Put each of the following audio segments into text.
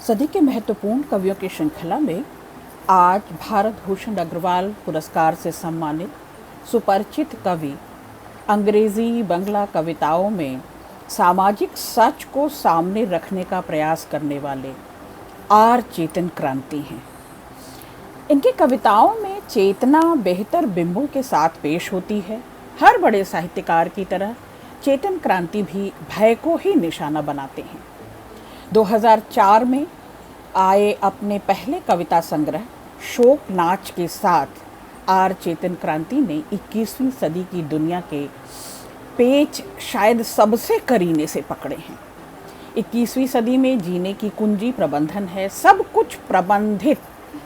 सदी के महत्वपूर्ण कवियों की श्रृंखला में आज भारत भूषण अग्रवाल पुरस्कार से सम्मानित सुपरिचित कवि अंग्रेजी बंगला कविताओं में सामाजिक सच को सामने रखने का प्रयास करने वाले आर चेतन क्रांति हैं। इनकी कविताओं में चेतना बेहतर बिंबों के साथ पेश होती है। हर बड़े साहित्यकार की तरह चेतन क्रांति भी भय को ही निशाना बनाते हैं। 2004 में आए अपने पहले कविता संग्रह शोक नाच के साथ आर चेतन क्रांति ने 21वीं सदी की दुनिया के पेच शायद सबसे करीने से पकड़े हैं। 21वीं सदी में जीने की कुंजी प्रबंधन है। सब कुछ प्रबंधित,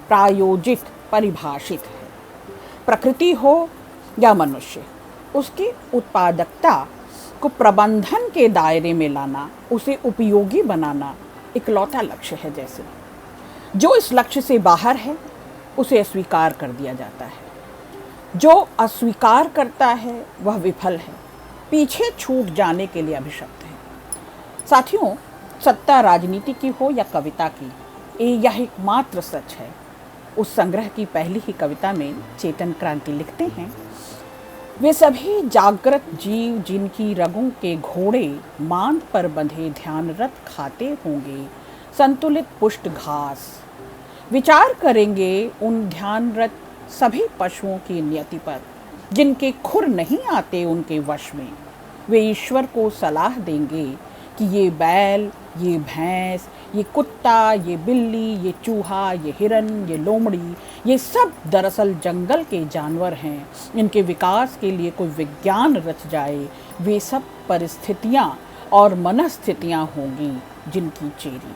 प्रायोजित, परिभाषित है। प्रकृति हो या मनुष्य, उसकी उत्पादकता को प्रबंधन के दायरे में लाना, उसे उपयोगी बनाना इकलौता लक्ष्य है। जैसे जो इस लक्ष्य से बाहर है उसे अस्वीकार कर दिया जाता है। जो अस्वीकार करता है वह विफल है, पीछे छूट जाने के लिए अभिशप्त है। साथियों, सत्ता राजनीति की हो या कविता की, यह एकमात्र सच है। उस संग्रह की पहली ही कविता में चेतन क्रांति लिखते हैं, वे सभी जागृत जीव जिनकी रगों के घोड़े मांद पर बंधे ध्यानरत खाते होंगे संतुलित पुष्ट घास। विचार करेंगे उन ध्यानरत सभी पशुओं की नियति पर जिनके खुर नहीं आते उनके वश में। वे ईश्वर को सलाह देंगे कि ये बैल, ये भैंस, ये कुत्ता, ये बिल्ली, ये चूहा, ये हिरन, ये लोमड़ी, ये सब दरअसल जंगल के जानवर हैं। इनके विकास के लिए कोई विज्ञान रच जाए, वे सब परिस्थितियाँ और मनस्थितियाँ होंगी जिनकी चेरी।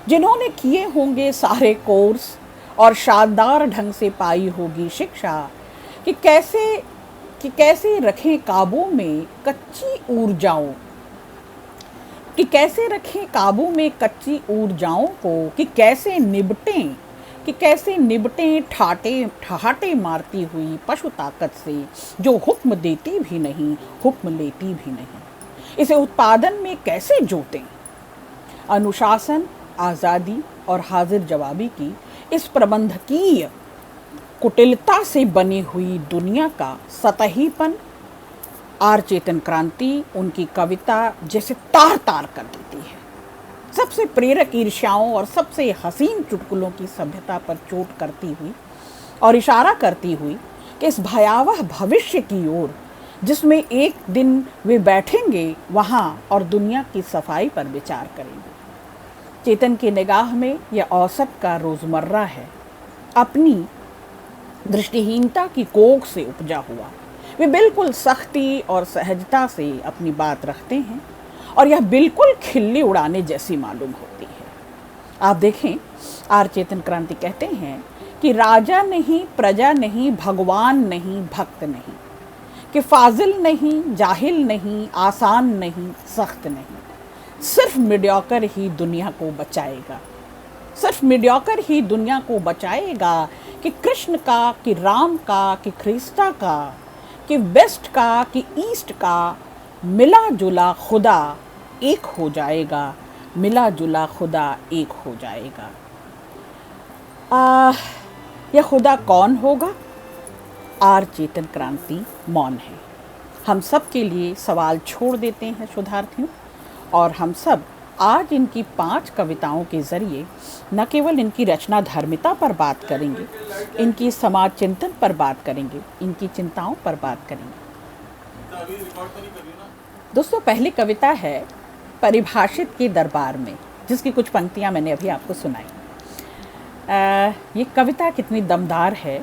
जिन्होंने किए होंगे सारे कोर्स और शानदार ढंग से पाई होगी शिक्षा कि कैसे रखें काबू में कच्ची ऊर्जाओं, कि कैसे रखें काबू में कच्ची ऊर्जाओं को, कि कैसे निबटें ठहाटे मारती हुई पशु ताकत से जो हुक्म देती भी नहीं, हुक्म लेती भी नहीं। इसे उत्पादन में कैसे जोतें। अनुशासन, आज़ादी और हाजिर जवाबी की इस प्रबंधकीय कुटिलता से बनी हुई दुनिया का सतहीपन आर चेतन क्रांति उनकी कविता जैसे तार तार कर देती है। सबसे प्रेरक ईर्ष्याओं और सबसे हसीन चुटकुलों की सभ्यता पर चोट करती हुई और इशारा करती हुई कि इस भयावह भविष्य की ओर जिसमें एक दिन वे बैठेंगे वहाँ और दुनिया की सफाई पर विचार करेंगे। चेतन की निगाह में यह औसत का रोज़मर्रा है, अपनी दृष्टिहीनता की कोख से उपजा हुआ। वे बिल्कुल सख्ती और सहजता से अपनी बात रखते हैं और यह बिल्कुल खिल्ली उड़ाने जैसी मालूम होती है। आप देखें, आर चेतन क्रांति कहते हैं कि राजा नहीं, प्रजा नहीं, भगवान नहीं, भक्त नहीं, कि फाजिल नहीं, जाहिल नहीं, आसान नहीं, सख्त नहीं, सिर्फ मीडियोकर ही दुनिया को बचाएगा। सिर्फ मीडियोकर ही दुनिया को बचाएगा कि कृष्ण का, कि राम का, कि ख्रीस्ता का, कि वेस्ट का, कि ईस्ट का मिला जुला खुदा एक हो जाएगा। मिला जुला खुदा एक हो जाएगा। यह खुदा कौन होगा? आर चेतन क्रांति मौन है। हम सब के लिए सवाल छोड़ देते हैं शोधार्थियों, और हम सब आज इनकी 5 कविताओं के ज़रिए न केवल इनकी रचना धर्मिता पर बात करेंगे, इनकी समाज चिंतन पर बात करेंगे, इनकी चिंताओं पर बात करेंगे। दोस्तों, पहली कविता है परिभाषित के दरबार में, जिसकी कुछ पंक्तियां मैंने अभी आपको सुनाई। ये कविता कितनी दमदार है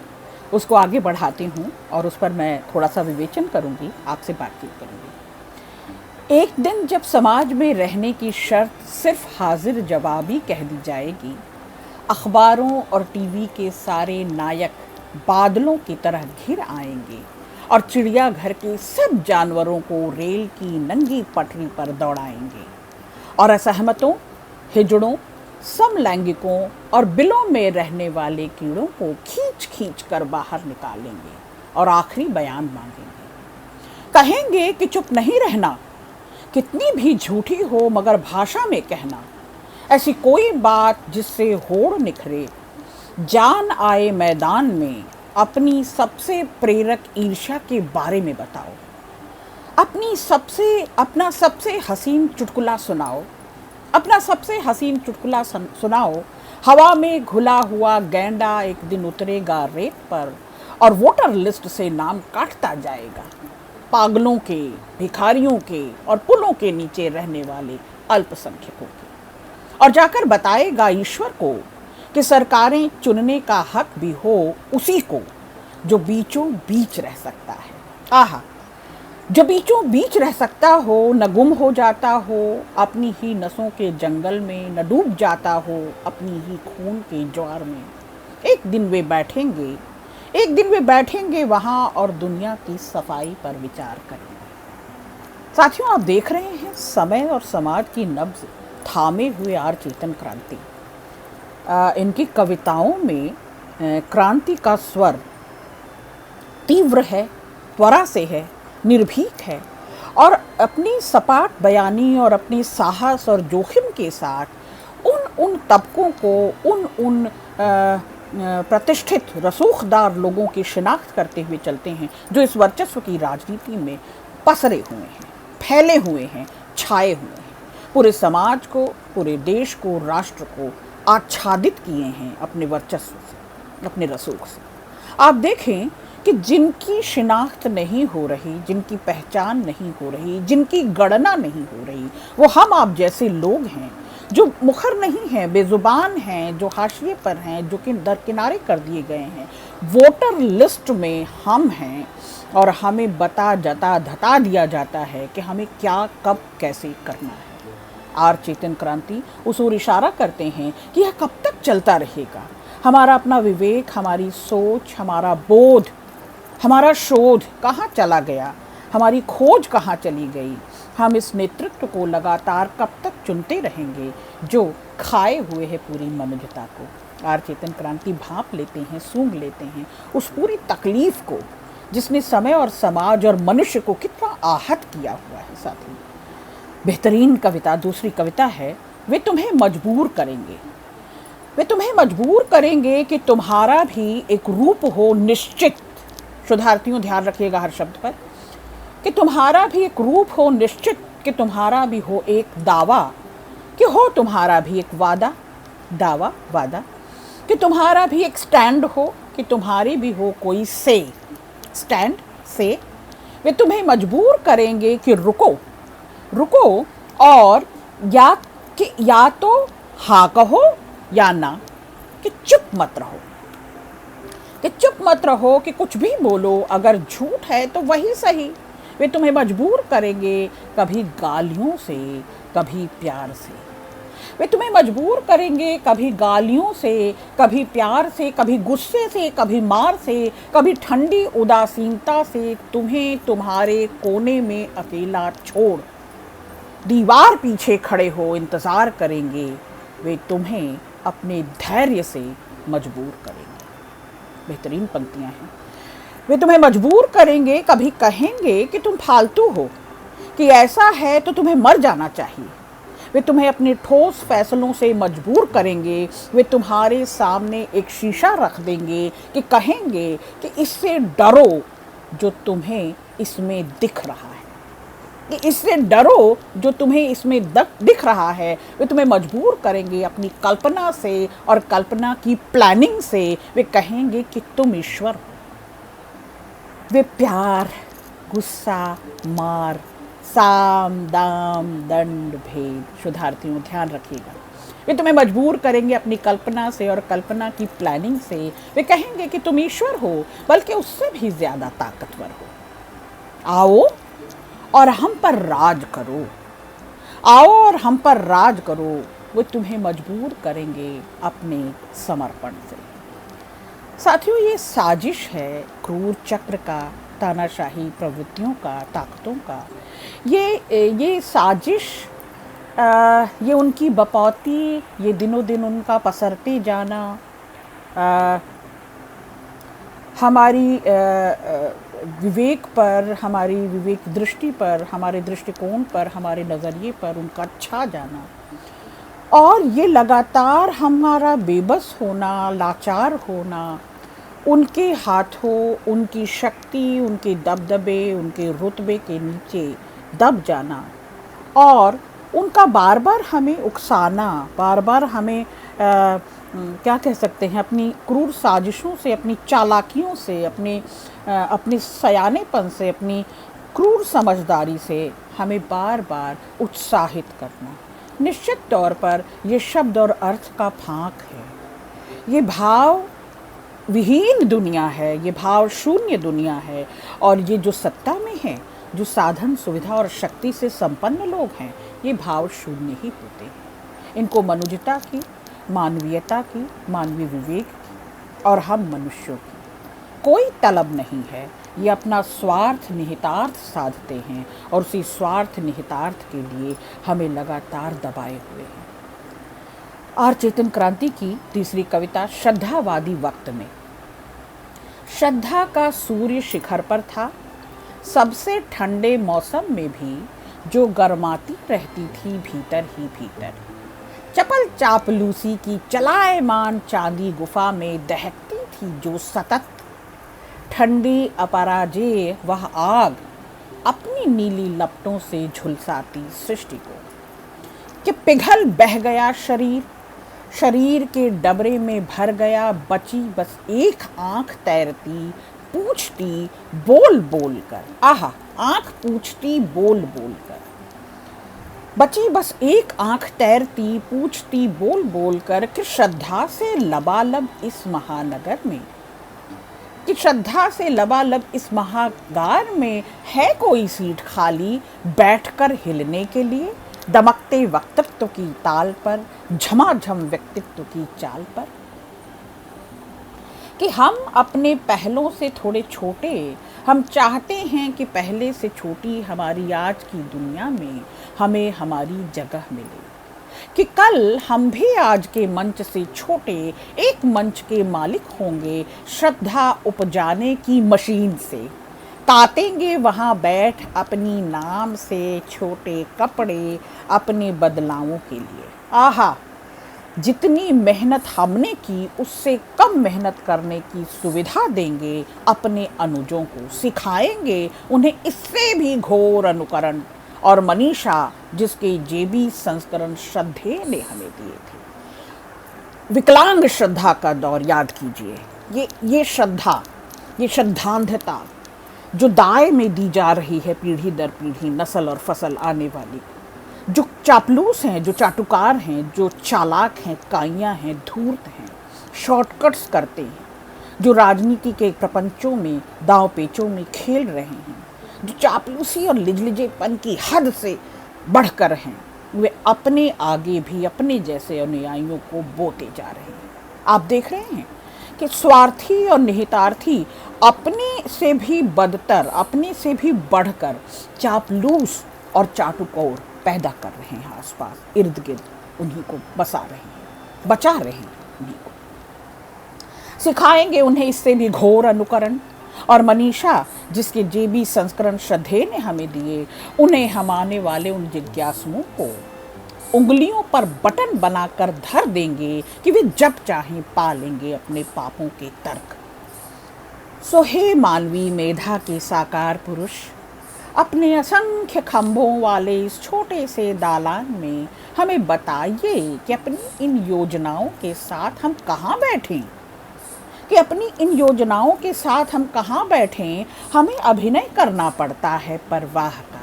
उसको आगे बढ़ाती हूँ और उस पर मैं थोड़ा सा विवेचन करूँगी, आपसे बातचीत करूँगी। एक दिन जब समाज में रहने की शर्त सिर्फ हाजिर जवाबी कह दी जाएगी, अखबारों और टीवी के सारे नायक बादलों की तरह घिर आएंगे और चिड़ियाघर के सब जानवरों को रेल की नंगी पटरी पर दौड़ाएंगे और असहमतों, हिजड़ों, समलैंगिकों और बिलों में रहने वाले कीड़ों को खींच खींच कर बाहर निकालेंगे और आखिरी बयान मांगेंगे। कहेंगे कि चुप नहीं रहना, कितनी भी झूठी हो मगर भाषा में कहना, ऐसी कोई बात जिससे होड़ निखरे, जान आए मैदान में, अपनी सबसे प्रेरक ईर्ष्या के बारे में बताओ। अपना सबसे हसीन चुटकुला सुनाओ, अपना सबसे हसीन चुटकुला सुनाओ। हवा में घुला हुआ गैंडा एक दिन उतरेगा रेत पर और वोटर लिस्ट से नाम काटता जाएगा, पागलों के, भिखारियों के और पुलों के नीचे रहने वाले अल्पसंख्यकों के, और जाकर बताएगा ईश्वर को कि सरकारें चुनने का हक भी हो उसी को जो बीचों बीच रह सकता है। आहा, जो बीचों बीच रह सकता हो, न गुम हो जाता हो अपनी ही नसों के जंगल में, न डूब जाता हो अपनी ही खून के ज्वार में। एक दिन वे बैठेंगे वहाँ और दुनिया की सफाई पर विचार करेंगे। साथियों, आप देख रहे हैं समय और समाज की नब्ज थामे हुए आर चेतन क्रांति। इनकी कविताओं में क्रांति का स्वर तीव्र है, त्वरा से है, निर्भीक है, और अपनी सपाट बयानी और अपनी साहस और जोखिम के साथ उन तबकों को, उन प्रतिष्ठित रसूखदार लोगों की शिनाख्त करते हुए चलते हैं जो इस वर्चस्व की राजनीति में पसरे हुए हैं, फैले हुए हैं, छाए हुए हैं, पूरे समाज को, पूरे देश को, राष्ट्र को आच्छादित किए हैं अपने वर्चस्व से, अपने रसूख से। आप देखें कि जिनकी शिनाख्त नहीं हो रही, जिनकी पहचान नहीं हो रही, जिनकी गणना नहीं हो रही, वो हम आप जैसे लोग हैं जो मुखर नहीं हैं, बेजुबान हैं, जो हाशिए पर हैं, जो कि दरकिनारे कर दिए गए हैं। वोटर लिस्ट में हम हैं और हमें धता दिया जाता है कि हमें क्या, कब, कैसे करना है। आर चेतन क्रांति उस ओर इशारा करते हैं कि यह कब तक चलता रहेगा। हमारा अपना विवेक, हमारी सोच, हमारा बोध, हमारा शोध कहाँ चला गया, हमारी खोज कहाँ चली गई। हम इस नेतृत्व को लगातार कब तक चुनते रहेंगे जो खाए हुए है पूरी मनुष्यता को। आर चेतन क्रांति भांप लेते हैं, सूंघ लेते हैं उस पूरी तकलीफ को जिसने समय और समाज और मनुष्य को कितना आहत किया हुआ है। साथ ही बेहतरीन कविता, दूसरी कविता है, वे तुम्हें मजबूर करेंगे। वे तुम्हें मजबूर करेंगे कि तुम्हारा भी एक रूप हो निश्चित। शोधार्थियों ध्यान रखिएगा हर शब्द पर, कि तुम्हारा भी एक रूप हो निश्चित, कि तुम्हारा भी हो एक दावा, कि हो तुम्हारा भी एक वादा, दावा वादा, कि तुम्हारा भी एक स्टैंड हो, कि तुम्हारी भी हो कोई से, स्टैंड से। वे तुम्हें मजबूर करेंगे कि रुको और या तो हाँ कहो या ना, कि चुप मत रहो, कि कुछ भी बोलो, अगर झूठ है तो वही सही। वे तुम्हें मजबूर करेंगे कभी गालियों से, कभी प्यार से। वे तुम्हें मजबूर करेंगे कभी गालियों से, कभी प्यार से, कभी गुस्से से, कभी मार से, कभी ठंडी उदासीनता से, तुम्हें तुम्हारे कोने में अकेला छोड़। दीवार पीछे खड़े हो इंतज़ार करेंगे, वे तुम्हें अपने धैर्य से मजबूर करेंगे। बेहतरीन पंक्तियाँ हैं। वे तुम्हें मजबूर करेंगे, कभी कहेंगे कि तुम फालतू हो, कि ऐसा है तो तुम्हें मर जाना चाहिए। वे तुम्हें अपने ठोस फैसलों से मजबूर करेंगे। वे तुम्हारे सामने एक शीशा रख देंगे कि कहेंगे कि इससे डरो जो तुम्हें इसमें दिख रहा है, कि इससे डरो जो तुम्हें इसमें दिख रहा है। वे तुम्हें मजबूर करेंगे अपनी कल्पना से और कल्पना की प्लानिंग से। वे कहेंगे कि तुम ईश्वर हो। वे प्यार, गुस्सा, मार, साम, दाम, दंड, भेद, शोधार्थियों ध्यान रखिएगा। वे तुम्हें मजबूर करेंगे अपनी कल्पना से और कल्पना की प्लानिंग से। वे कहेंगे कि तुम ईश्वर हो, बल्कि उससे भी ज़्यादा ताकतवर हो। आओ और हम पर राज करो, आओ और हम पर राज करो। वो तुम्हें मजबूर करेंगे अपने समर्पण से। साथियों, ये साजिश है क्रूर चक्र का, तानाशाही प्रवृत्तियों का, ताकतों का। ये साजिश, ये उनकी बपौती, ये दिनों दिन उनका पसरते जाना, हमारी विवेक पर, हमारी विवेक दृष्टि पर, हमारे दृष्टिकोण पर, हमारे नज़रिए पर उनका छा जाना, और ये लगातार हमारा बेबस होना, लाचार होना, उनके हाथों, उनकी शक्ति, उनके दबदबे, उनके रुतबे के नीचे दब जाना, और उनका बार बार हमें उकसाना, बार बार हमें क्या कह सकते हैं, अपनी क्रूर साजिशों से, अपनी चालाकियों से, अपने सयानेपन से, अपनी क्रूर समझदारी से हमें बार बार उत्साहित करना, निश्चित तौर पर ये शब्द और अर्थ का फांक है। ये भाव विहीन दुनिया है, ये भाव शून्य दुनिया है, और ये जो सत्ता में है, जो साधन सुविधा और शक्ति से संपन्न लोग हैं, ये भाव शून्य ही होते हैं। इनको मनुष्यता की, मानवीयता की, मानवीय विवेक की और हम मनुष्यों की कोई तलब नहीं है। ये अपना स्वार्थ निहितार्थ साधते हैं और उसी स्वार्थ निहितार्थ के लिए हमें लगातार दबाए हुए हैं। आर चेतन क्रांति की तीसरी कविता श्रद्धावादी वक्त में। श्रद्धा का सूर्य शिखर पर था, सबसे ठंडे मौसम में भी जो गर्माती रहती थी भीतर ही भीतर। चपल चापलूसी की चलायमान चांदी गुफा में दहकती थी जो सतत, ठंडी अपराजेय वह आग अपनी नीली लपटों से झुलसाती सृष्टि को। कि पिघल बह गया शरीर, शरीर के डबरे में भर गया, बची बस एक आंख तैरती पूछती बोल बोल कर। आहा, आंख पूछती बोल बोल कर, बची बस एक आंख तैरती पूछती बोल बोल कर कि श्रद्धा से लबालब इस महानगर में, कि श्रद्धा से लबालब इस महागार में है कोई सीट खाली बैठकर हिलने के लिए, दमकते वक्तत्व की ताल पर, झमाझम व्यक्तित्व की चाल पर। कि हम अपने पहलों से थोड़े छोटे, हम चाहते हैं कि पहले से छोटी हमारी आज की दुनिया में हमें हमारी जगह मिले, कि कल हम भी आज के मंच से छोटे एक मंच के मालिक होंगे, श्रद्धा उपजाने की मशीन से तातेंगे वहाँ बैठ अपनी नाम से छोटे कपड़े अपने बदलावों के लिए। आहा, जितनी मेहनत हमने की उससे कम मेहनत करने की सुविधा देंगे अपने अनुजों को, सिखाएंगे उन्हें इससे भी घोर अनुकरण और मनीषा जिसके जेबी संस्करण श्रद्धेय ने हमें दिए थे। विकलांग श्रद्धा का दौर याद कीजिए। ये श्रद्धा, ये श्रद्धांधता जो दाय में दी जा रही है पीढ़ी दर पीढ़ी, नस्ल और फसल आने वाली, जो चापलूस हैं, जो चाटुकार हैं, जो चालाक हैं, काइयाँ हैं, धूर्त हैं, शॉर्टकट्स करते हैं, जो राजनीति के प्रपंचों में, दांव पेचों में खेल रहे हैं, जो चापलूसी और लिजलिजेपन की हद से बढ़कर हैं, वे अपने आगे भी अपने जैसे अनुयायियों को बोते जा रहे हैं। आप देख रहे हैं कि स्वार्थी और निहितार्थी अपने से भी बदतर, अपने से भी बढ़कर चापलूस और चाटुकौर पैदा कर रहे हैं आसपास, इर्द गिर्द उन्हीं को बसा रहे हैं, बचा रहे हैं उन्हीं को, सिखाएंगे उन्हें इससे भी घोर अनुकरण और मनीषा जिसके जेबी संस्करण श्रद्धेय ने हमें दिए, उन्हें हम आने वाले उन जिज्ञासुओं को उंगलियों पर बटन बनाकर धर देंगे कि वे जब चाहें पा लेंगे अपने पापों के तर्क। सो हे मानवीय मेधा के साकार पुरुष, अपने असंख्य खंभों वाले इस छोटे से दालान में हमें बताइए कि अपनी इन योजनाओं के साथ हम कहाँ बैठें, कि अपनी इन योजनाओं के साथ हम कहाँ बैठें। हमें अभिनय करना पड़ता है परवाह का,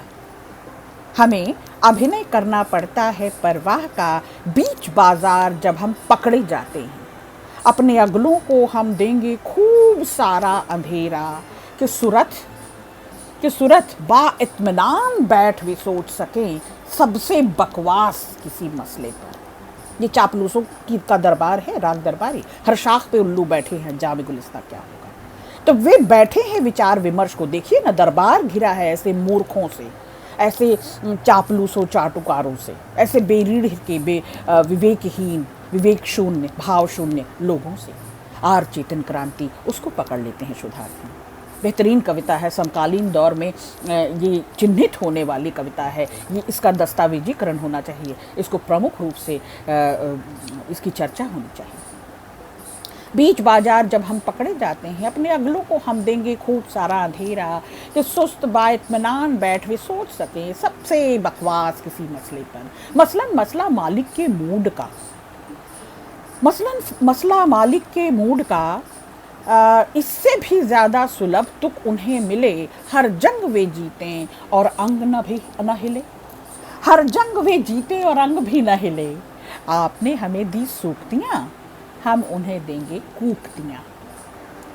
हमें अभिनय करना पड़ता है परवाह का बीच बाजार जब हम पकड़े जाते हैं। अपने अगलों को हम देंगे खूब सारा अंधेरा कि सूरत बा इत्मीनान बैठ भी सोच सकें सबसे बकवास किसी मसले पर। ये चापलूसों की का दरबार है, राग दरबारी, हर शाख पे उल्लू बैठे हैं, जामे गुलिस्ता क्या होगा। तो वे बैठे हैं विचार विमर्श को, देखिए ना, दरबार घिरा है ऐसे मूर्खों से, ऐसे चापलूसों चाटुकारों से, ऐसे बेरीढ़ के विवेकहीन, विवेक शून्य, भाव शून्य लोगों से। आर चेतन क्रांति उसको पकड़ लेते हैं शुद्धार्थी। बेहतरीन कविता है, समकालीन दौर में ये चिन्हित होने वाली कविता है। ये इसका दस्तावेजीकरण होना चाहिए, इसको प्रमुख रूप से इसकी चर्चा होनी चाहिए। बीच बाजार जब हम पकड़े जाते हैं, अपने अगलों को हम देंगे खूब सारा अंधेरा कि सुस्त बाइत्मीनान बैठ वे सोच सकें सबसे बकवास किसी मसले पर। मसलन मसला मालिक के मूड का, मसला मालिक के मूड का, इससे भी ज़्यादा सुलभ तुक उन्हें मिले। हर जंग वे जीतें और अंग न हिले, हर जंग वे जीते और अंग भी न हिले। आपने हमें दी सूक्तियाँ, हम उन्हें देंगे कूक्तियाँ।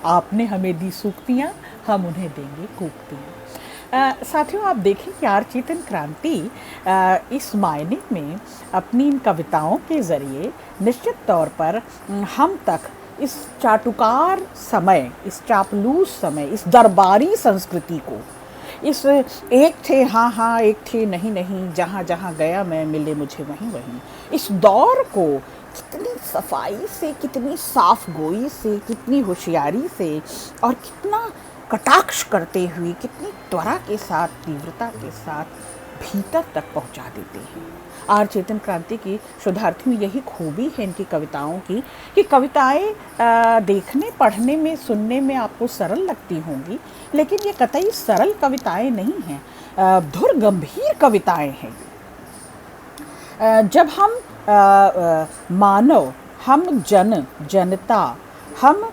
आपने हमें दी सूक्तियाँ, हम उन्हें देंगे कूक्तियाँ। साथियों, आप देखें कि आर चेतन क्रांति इस मायने में अपनी इन कविताओं के ज़रिए निश्चित तौर पर हम तक इस चाटुकार समय, इस चापलूस समय, इस दरबारी संस्कृति को, इस एक थे हाँ हाँ एक थे नहीं नहीं, जहाँ जहाँ गया मैं मिले मुझे वहीं वहीं, इस दौर को कितनी सफाई से, कितनी साफ गोई से, कितनी होशियारी से और कितना कटाक्ष करते हुए, कितनी त्वरा के साथ, तीव्रता के साथ भीतर तक पहुंचा देते हैं। आर चेतन क्रांति की शोधार्थियों यही खूबी है इनकी कविताओं की कि कविताएं देखने, पढ़ने में, सुनने में आपको सरल लगती होंगी, लेकिन ये कतई सरल कविताएं नहीं हैं, धुर गंभीर कविताएं हैं। जब हम मानव, हम जनता, हम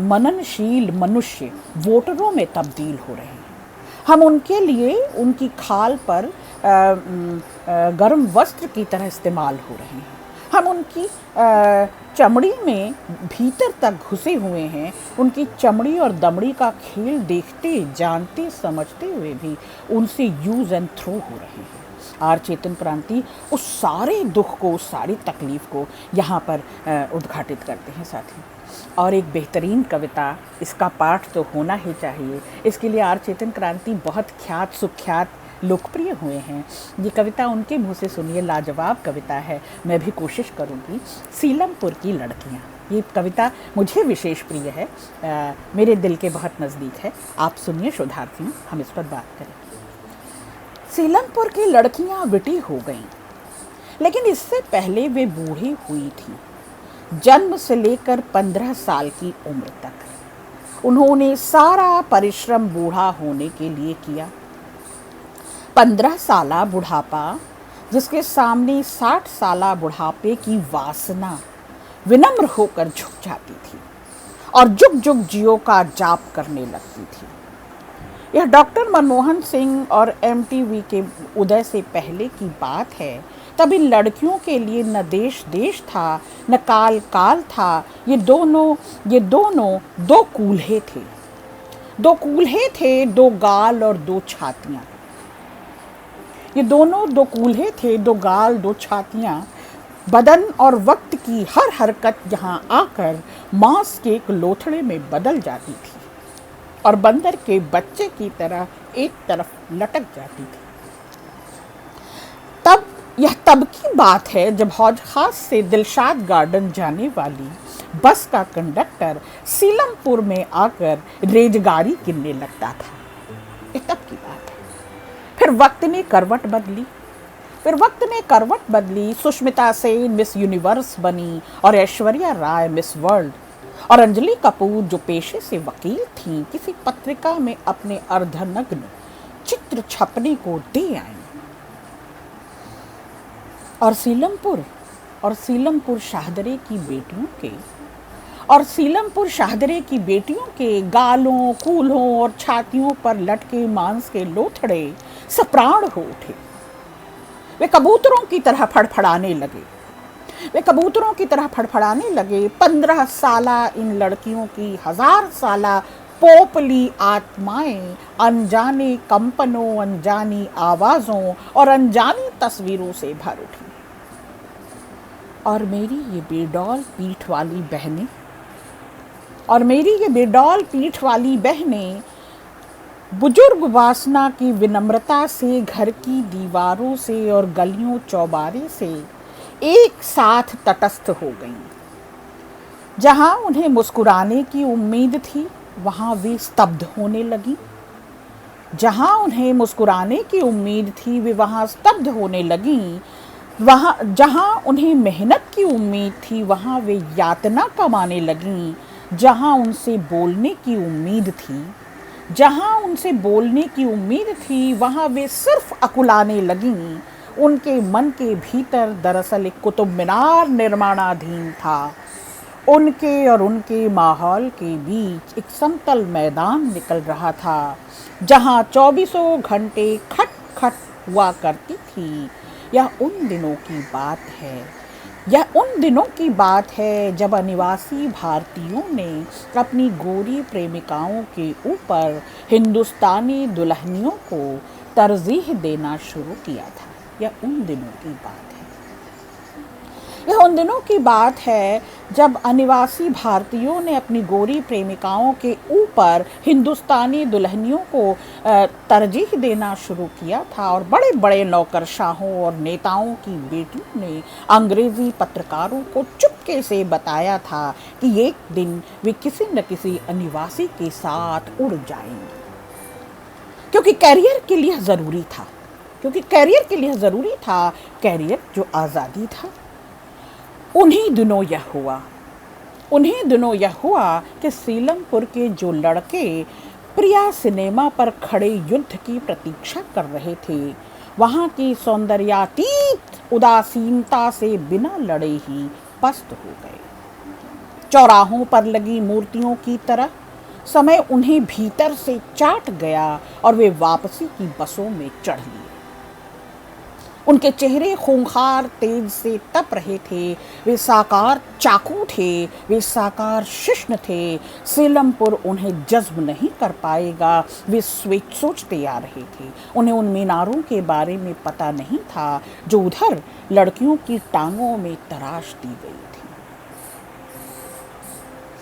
मननशील मनुष्य वोटरों में तब्दील हो रहे हैं, हम उनके लिए उनकी खाल पर गर्म वस्त्र की तरह इस्तेमाल हो रहे हैं, हम उनकी चमड़ी में भीतर तक घुसे हुए हैं, उनकी चमड़ी और दमड़ी का खेल देखते, जानते, समझते हुए भी उनसे यूज़ एंड थ्रो हो रहे हैं। आर चेतन क्रांति उस सारे दुख को, उस सारी तकलीफ़ को यहाँ पर उद्घाटित करते हैं साथी। और एक बेहतरीन कविता, इसका पाठ तो होना ही चाहिए, इसके लिए आर चेतन क्रांति बहुत ख्यात, सुख्यात, लोकप्रिय हुए हैं। ये कविता उनके मुँह से सुनिए, लाजवाब कविता है, मैं भी कोशिश करूँगी। सीलमपुर की लड़कियाँ, ये कविता मुझे विशेष प्रिय है, मेरे दिल के बहुत नज़दीक है। आप सुनिए शोधार्थियों, हम इस पर बात करें। सीलमपुर की लड़कियाँ विटी हो गईं, लेकिन इससे पहले वे बूढ़ी हुई थीं। जन्म से लेकर 15 साल की उम्र तक उन्होंने सारा परिश्रम बूढ़ा होने के लिए किया। 15 साला बुढ़ापा, जिसके सामने 60 साला बुढ़ापे की वासना विनम्र होकर झुक जाती थी और जुग जुग जियो का जाप करने लगती थी। यह डॉक्टर मनमोहन सिंह और MTV के उदय से पहले की बात है। तब इन लड़कियों के लिए न देश देश था, न काल काल था। ये दोनों दो कूल्हे थे, दो गाल और दो छातियाँ। ये दोनों दो कूल्हे थे, दो गाल, दो छातियाँ। बदन और वक्त की हर हरकत यहाँ आकर मांस के एक लोथड़े में बदल जाती थी और बंदर के बच्चे की तरह एक तरफ लटक जाती थी। तब की बात है जब हौज खास से दिलशाद गार्डन जाने वाली बस का कंडक्टर सीलमपुर में आकर रेजगारी गिनने लगता था। ये तब की बात है। फिर वक्त ने करवट बदली। सुष्मिता सेन मिस यूनिवर्स बनी और ऐश्वर्या राय मिस वर्ल्ड, और अंजलि कपूर जो पेशे से वकील थीं, किसी पत्रिका में अपने अर्धनग्न चित्र छपने को दे आईं। और सीलमपुर शाहदरे की बेटियों के गालों, कूल्हों और छातियों पर लटके मांस के लोथड़े सप्राण हो उठे। वे कबूतरों की तरह फड़फड़ाने लगे। 15 साला इन लड़कियों की 1000 साला पोपली आत्माएं अनजाने कंपनों, अनजानी आवाज़ों और अनजानी तस्वीरों से भर उठी। और मेरी ये बेडौल पीठ वाली बहनें बुजुर्ग वासना की विनम्रता से घर की दीवारों से और गलियों चौबारे से एक साथ तटस्थ हो गईं। जहां उन्हें मुस्कुराने की उम्मीद थी, वहाँ वे स्तब्ध होने लगी। जहाँ उन्हें मुस्कुराने की उम्मीद थी वे वहाँ स्तब्ध होने लगीं। वहाँ जहाँ उन्हें मेहनत की उम्मीद थी वहाँ वे यातना कमाने लगीं। जहाँ उनसे बोलने की उम्मीद थी वहाँ वे सिर्फ अकुलाने लगीं। उनके मन के भीतर दरअसल एक कुतुब मीनार निर्माणाधीन था। उनके और उनके माहौल के बीच एक समतल मैदान निकल रहा था जहाँ चौबीसों घंटे खट खट हुआ करती थी। यह उन दिनों की बात है जब अनिवासी भारतीयों ने अपनी गोरी प्रेमिकाओं के ऊपर हिंदुस्तानी दुल्हनियों को तरजीह देना शुरू किया था। यह उन दिनों की बात है जब अनिवासी भारतीयों ने अपनी गोरी प्रेमिकाओं के ऊपर हिंदुस्तानी दुल्हनियों को तरजीह देना शुरू किया था और बड़े बड़े नौकरशाहों और नेताओं की बेटियों ने अंग्रेजी पत्रकारों को चुपके से बताया था कि एक दिन वे किसी न किसी अनिवासी के साथ उड़ जाएंगे, क्योंकि कैरियर के लिए ज़रूरी था, कैरियर जो आज़ादी था। उन्हीं दिनों यह हुआ कि सीलमपुर के जो लड़के प्रिया सिनेमा पर खड़े युद्ध की प्रतीक्षा कर रहे थे वहाँ की सौंदर्यातीत उदासीनता से बिना लड़े ही पस्त हो गए। चौराहों पर लगी मूर्तियों की तरह समय उन्हें भीतर से चाट गया और वे वापसी की बसों में चढ़ लिए। उनके चेहरे खूंखार तेज से तप रहे थे। वे साकार चाकू थे, वे साकार शिश्न थे। सीलमपुर उन्हें जज्ब नहीं कर पाएगा, वे सोचते आ रहे थे। उन्हें उन मीनारों के बारे में पता नहीं था जो उधर लड़कियों की टांगों में तराश दी गई थी,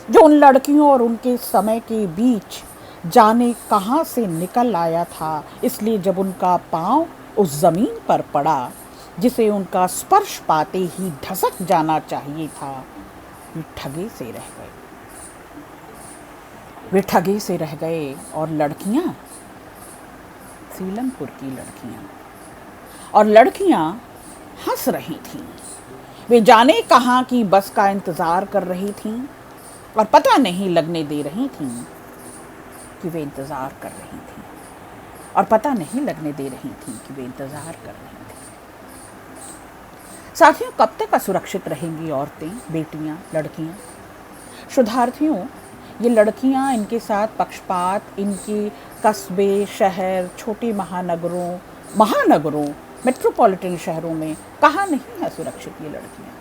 जो उन लड़कियों और उनके समय के बीच जाने कहाँ से निकल आया था। इसलिए जब उनका पाँव उस जमीन पर पड़ा जिसे उनका स्पर्श पाते ही धसक जाना चाहिए था, वे ठगे से रह गए। और लड़कियां, सीलमपुर की लड़कियां हंस रही थीं। वे जाने कहाँ की बस का इंतजार कर रही थीं और पता नहीं लगने दे रही थीं कि वे इंतजार कर रही थीं। साथियों, कब तक असुरक्षित रहेंगी औरतें, बेटियां, लड़कियां? शोधार्थियों, ये लड़कियां, इनके साथ पक्षपात इनके कस्बे, शहर, छोटे महानगरों, मेट्रोपॉलिटन शहरों में कहाँ नहीं है सुरक्षित ये लड़कियां?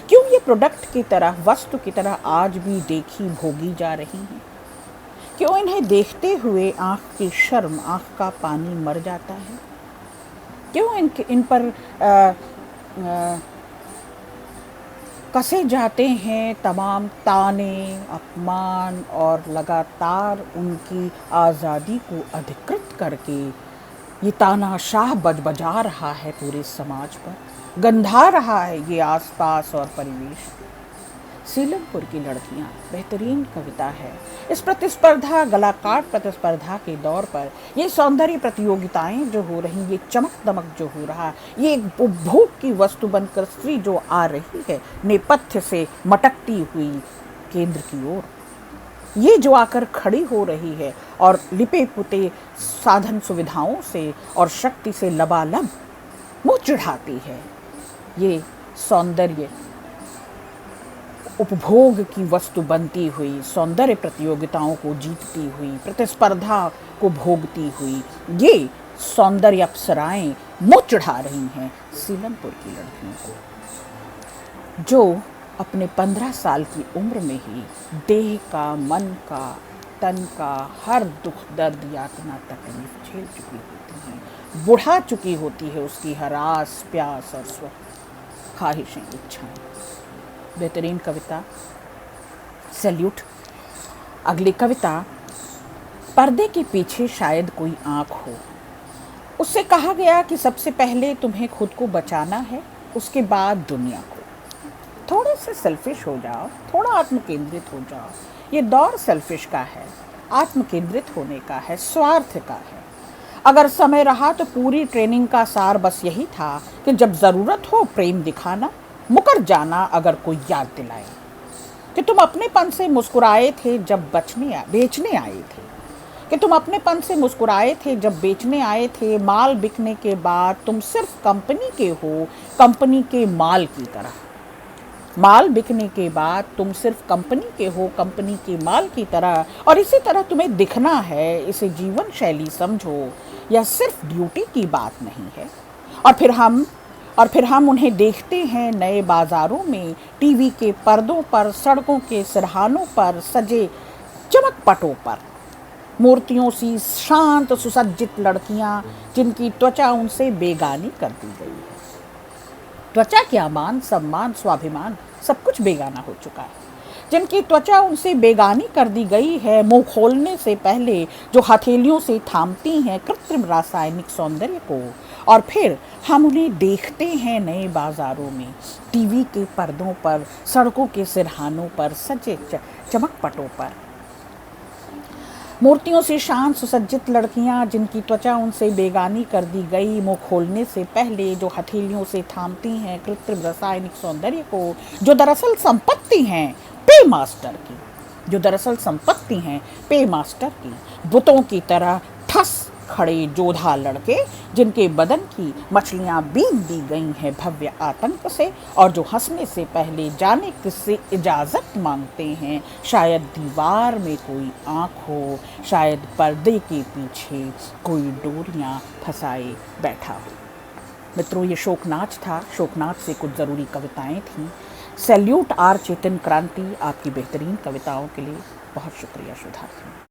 क्यों ये प्रोडक्ट की तरह, वस्तु की तरह आज भी देखी भोगी जा रही हैं? क्यों इन्हें देखते हुए आँख की शर्म, आँख का पानी मर जाता है? क्यों इन पर कसे जाते हैं तमाम ताने, अपमान और लगातार उनकी आज़ादी को अधिकृत करके ये तानाशाह बजबजा रहा है पूरे समाज पर, गंधा रहा है ये आसपास और परिवेश। सीलमपुर की लड़कियां बेहतरीन कविता है। इस प्रतिस्पर्धा, गलाकाट प्रतिस्पर्धा के दौर पर ये सौंदर्य प्रतियोगिताएं जो हो रही, ये चमक दमक जो हो रहा, ये एक उपभोग की वस्तु बनकर स्त्री जो आ रही है नेपथ्य से मटकती हुई केंद्र की ओर, ये जो आकर खड़ी हो रही है और लिपे पुते साधन सुविधाओं से और शक्ति से लबालब मुँह चिढ़ाती है, ये सौंदर्य उपभोग की वस्तु बनती हुई, सौंदर्य प्रतियोगिताओं को जीतती हुई, प्रतिस्पर्धा को भोगती हुई, ये सौंदर्य अप्सराएं मुँह चढ़ा रही हैं सीलमपुर की लड़कियों को, जो अपने 15 साल की उम्र में ही देह का, मन का, तन का हर दुख दर्द यातना तकलीफ झेल चुकी होती हैं, बुढ़ा चुकी होती है उसकी हर आस प्यास और स्व ख्वाहिशें, इच्छाएं। बेहतरीन कविता, सैल्यूट। अगली कविता, पर्दे के पीछे शायद कोई आँख हो। उससे कहा गया कि सबसे पहले तुम्हें खुद को बचाना है, उसके बाद दुनिया को। थोड़े से सेल्फिश हो जाओ, थोड़ा आत्मकेंद्रित हो जाओ, ये दौर सेल्फिश का है, आत्म केंद्रित होने का है, स्वार्थ का है। अगर समय रहा तो पूरी ट्रेनिंग का सार बस यही था कि जब ज़रूरत हो प्रेम दिखाना, मुकर जाना अगर कोई याद दिलाए कि तुम अपनेपन से मुस्कुराए थे जब बेचने आए थे, कि तुम अपनेपन से मुस्कुराए थे जब बेचने आए थे। माल बिकने के बाद तुम सिर्फ कंपनी के हो, कंपनी के माल की तरह। माल बिकने के बाद तुम सिर्फ कंपनी के हो, कंपनी के माल की तरह। और इसी तरह तुम्हें दिखना है, इसे जीवन शैली समझो, यह सिर्फ ड्यूटी की बात नहीं है। और फिर हम उन्हें देखते हैं नए बाजारों में, टीवी के पर्दों पर, सड़कों के सिरहानों पर सजे चमकपटों पर, मूर्तियों सी शांत सुसज्जित लड़कियां जिनकी त्वचा उनसे बेगानी कर दी गई है। त्वचा क्या, मान सम्मान स्वाभिमान सब कुछ बेगाना हो चुका है। जिनकी त्वचा उनसे बेगानी कर दी गई है, मुंह खोलने से पहले जो हथेलियों से थामती हैं कृत्रिम रासायनिक सौंदर्य को। और फिर हम उन्हें देखते हैं नए बाजारों में, टीवी के पर्दों पर, सड़कों के सिरहानों पर सजे चमकपटों पर, मूर्तियों से शांत सुसज्जित लड़कियां जिनकी त्वचा उनसे बेगानी कर दी गई, मुंह खोलने से पहले जो हथेलियों से थामती हैं कृत्रिम रासायनिक सौंदर्य को, जो दरअसल संपत्ति हैं पे मास्टर की, बुतों की तरह ठस खड़े जोधा लड़के जिनके बदन की मछलियां बीन दी गई हैं भव्य आतंक से, और जो हंसने से पहले जाने किससे इजाज़त मांगते हैं। शायद दीवार में कोई आँख हो, शायद पर्दे के पीछे कोई डोरियां फंसाए बैठा हो। मित्रों, ये शोकनाच था। शोकनाच से कुछ ज़रूरी कविताएं थीं। सैल्यूट आर चेतन क्रांति आपकी बेहतरीन कविताओं के लिए। बहुत शुक्रिया शोधार्थी।